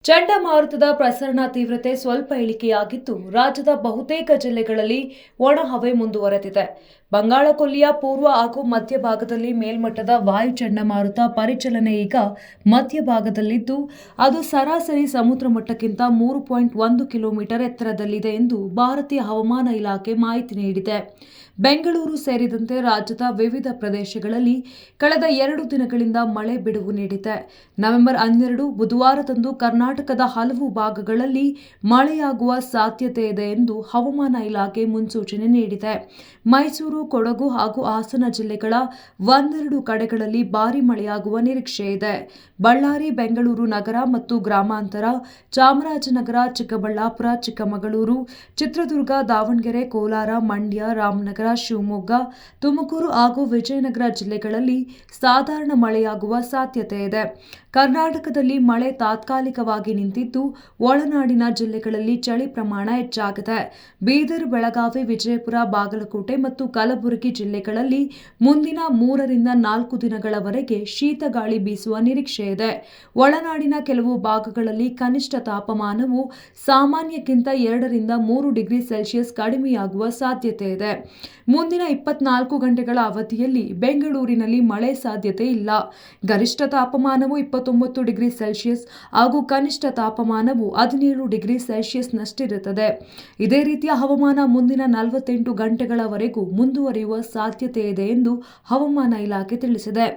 ಚಂಡಮಾರುತದ ಪ್ರಸರಣ ತೀವ್ರತೆ ಸ್ವಲ್ಪ ಇಳಿಕೆಯಾಗಿದ್ದು ರಾಜ್ಯದ ಬಹುತೇಕ ಜಿಲ್ಲೆಗಳಲ್ಲಿ ಒಣಹವೆ ಮುಂದುವರೆದಿದೆ. ಬಂಗಾಳಕೊಲ್ಲಿಯ ಪೂರ್ವ ಹಾಗೂ ಮಧ್ಯಭಾಗದಲ್ಲಿ ಮೇಲ್ಮಟ್ಟದ ವಾಯು ಚಂಡಮಾರುತ ಪರಿಚಲನೆ ಈಗ ಮಧ್ಯಭಾಗದಲ್ಲಿದ್ದು ಅದು ಸರಾಸರಿ ಸಮುದ್ರ ಮಟ್ಟಕ್ಕಿಂತ 3.1 ಕಿಲೋಮೀಟರ್ ಎತ್ತರದಲ್ಲಿದೆ ಎಂದು ಭಾರತೀಯ ಹವಾಮಾನ ಇಲಾಖೆ ಮಾಹಿತಿ ನೀಡಿದೆ. ಬೆಂಗಳೂರು ಸೇರಿದಂತೆ ರಾಜ್ಯದ ವಿವಿಧ ಪ್ರದೇಶಗಳಲ್ಲಿ ಕಳೆದ 2 ದಿನಗಳಿಂದ ಮಳೆ ಬಿಡುವು ನೀಡಿದೆ. ನವೆಂಬರ್ 12 ಬುಧವಾರದಂದು ಕರ್ನಾಟಕದ ಹಲವು ಭಾಗಗಳಲ್ಲಿ ಮಳೆಯಾಗುವ ಸಾಧ್ಯತೆ ಇದೆ ಎಂದು ಹವಾಮಾನ ಇಲಾಖೆ ಮುನ್ಸೂಚನೆ ನೀಡಿದೆ. ಮೈಸೂರು, ಕೊಡಗು ಹಾಗೂ ಹಾಸನ ಜಿಲ್ಲೆಗಳ ಒಂದೆರಡು ಕಡೆಗಳಲ್ಲಿ ಭಾರೀ ಮಳೆಯಾಗುವ ನಿರೀಕ್ಷೆ ಇದೆ. ಬಳ್ಳಾರಿ, ಬೆಂಗಳೂರು ನಗರ ಮತ್ತು ಗ್ರಾಮಾಂತರ, ಚಾಮರಾಜನಗರ, ಚಿಕ್ಕಬಳ್ಳಾಪುರ, ಚಿಕ್ಕಮಗಳೂರು, ಚಿತ್ರದುರ್ಗ, ದಾವಣಗೆರೆ, ಕೋಲಾರ, ಮಂಡ್ಯ, ರಾಮನಗರ, ಶಿವಮೊಗ್ಗ, ತುಮಕೂರು ಹಾಗೂ ವಿಜಯನಗರ ಜಿಲ್ಲೆಗಳಲ್ಲಿ ಸಾಧಾರಣ ಮಳೆಯಾಗುವ ಸಾಧ್ಯತೆ ಇದೆ. ಕರ್ನಾಟಕದಲ್ಲಿ ಮಳೆ ತಾತ್ಕಾಲಿಕವಾಗಿ ನಿಂತಿದ್ದು ಒಳನಾಡಿನ ಜಿಲ್ಲೆಗಳಲ್ಲಿ ಚಳಿ ಪ್ರಮಾಣ ಹೆಚ್ಚಾಗಿದೆ. ಬೀದರ್, ಬೆಳಗಾವಿ, ವಿಜಯಪುರ, ಬಾಗಲಕೋಟೆ ಮತ್ತು ಕಲಬುರಗಿ ಜಿಲ್ಲೆಗಳಲ್ಲಿ ಮುಂದಿನ 3 ರಿಂದ 4 ದಿನಗಳವರೆಗೆ ಶೀತ ಗಾಳಿ ಬೀಸುವ ನಿರೀಕ್ಷೆ ಇದೆ. ಒಳನಾಡಿನ ಕೆಲವು ಭಾಗಗಳಲ್ಲಿ ಕನಿಷ್ಠ ತಾಪಮಾನವು ಸಾಮಾನ್ಯಕ್ಕಿಂತ 2 ರಿಂದ 3 ಡಿಗ್ರಿ ಸೆಲ್ಸಿಯಸ್ ಕಡಿಮೆಯಾಗುವ ಸಾಧ್ಯತೆ ಇದೆ. ಮುಂದಿನ 24 ಗಂಟೆಗಳ ಅವಧಿಯಲ್ಲಿ ಬೆಂಗಳೂರಿನಲ್ಲಿ ಮಳೆ ಸಾಧ್ಯತೆ ಇಲ್ಲ. ಗರಿಷ್ಠ ತಾಪಮಾನವು 29 ಡಿಗ್ರಿ ಸೆಲ್ಸಿಯಸ್ ಹಾಗೂ ಕನಿಷ್ಠ ತಾಪಮಾನವು 17 ಡಿಗ್ರಿ ಸೆಲ್ಸಿಯಸ್ನಷ್ಟಿರುತ್ತದೆ. ಇದೇ ರೀತಿಯ ಹವಾಮಾನ ಮುಂದಿನ 48 ಗಂಟೆಗಳವರೆಗೂ ಮುಂದುವರಿಯುವ ಸಾಧ್ಯತೆ ಇದೆ ಎಂದು ಹವಾಮಾನ ಇಲಾಖೆ ತಿಳಿಸಿದೆ.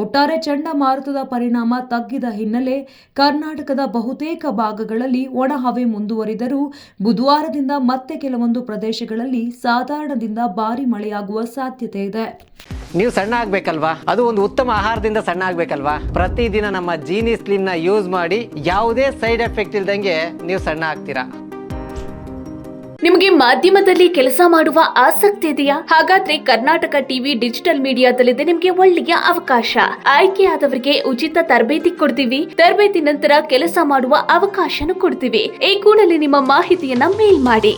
ಒಟ್ಟಾರೆ ಚಂಡಮಾರುತದ ಪರಿಣಾಮ ತಗ್ಗಿದ ಹಿನ್ನೆಲೆ ಕರ್ನಾಟಕದ ಬಹುತೇಕ ಭಾಗಗಳಲ್ಲಿ ಒಣಹವೆ ಮುಂದುವರಿದರೂ ಬುಧವಾರದಿಂದ ಮತ್ತೆ ಕೆಲವೊಂದು ಪ್ರದೇಶಗಳಲ್ಲಿ ಸಾಧಾರಣದಿಂದ ಭಾರೀ ಮಳೆಯಾಗುವ ಸಾಧ್ಯತೆ ಇದೆ. ನೀವು ಸಣ್ಣ ಆಗ್ಬೇಕಲ್ವಾ? ಅದು ಒಂದು ಉತ್ತಮ ಆಹಾರದಿಂದ ಸಣ್ಣ ಆಗ್ಬೇಕಲ್ವಾ? ಪ್ರತಿದಿನ ನಮ್ಮ ಜೀನಿ ಸ್ಲಿಮ್ ನ ಯೂಸ್ ಮಾಡಿ ಯಾವುದೇ ಸೈಡ್ ಎಫೆಕ್ಟ್ ಇಲ್ದಂಗೆ ನೀವು ಸಣ್ಣ ಆಗ್ತೀರಾ. ನಿಮಗೆ ಮಾಧ್ಯಮದಲ್ಲಿ ಕೆಲಸ ಮಾಡುವ ಆಸಕ್ತಿ ಇದೆಯಾ? ಹಾಗಾದ್ರೆ ಕರ್ನಾಟಕ ಟಿವಿ ಡಿಜಿಟಲ್ ಮೀಡಿಯಾದಲ್ಲಿದೆ ನಿಮಗೆ ಒಳ್ಳೆಯ ಅವಕಾಶ. ಆಯ್ಕೆಯಾದವರಿಗೆ ಉಚಿತ ತರಬೇತಿ ಕೊಡ್ತೀವಿ. ತರಬೇತಿ ನಂತರ ಕೆಲಸ ಮಾಡುವ ಅವಕಾಶನೂ ಕೊಡ್ತೀವಿ. ಈ ಕೂಡಲೇ ನಿಮ್ಮ ಮಾಹಿತಿಯನ್ನ ಮೇಲ್ ಮಾಡಿ.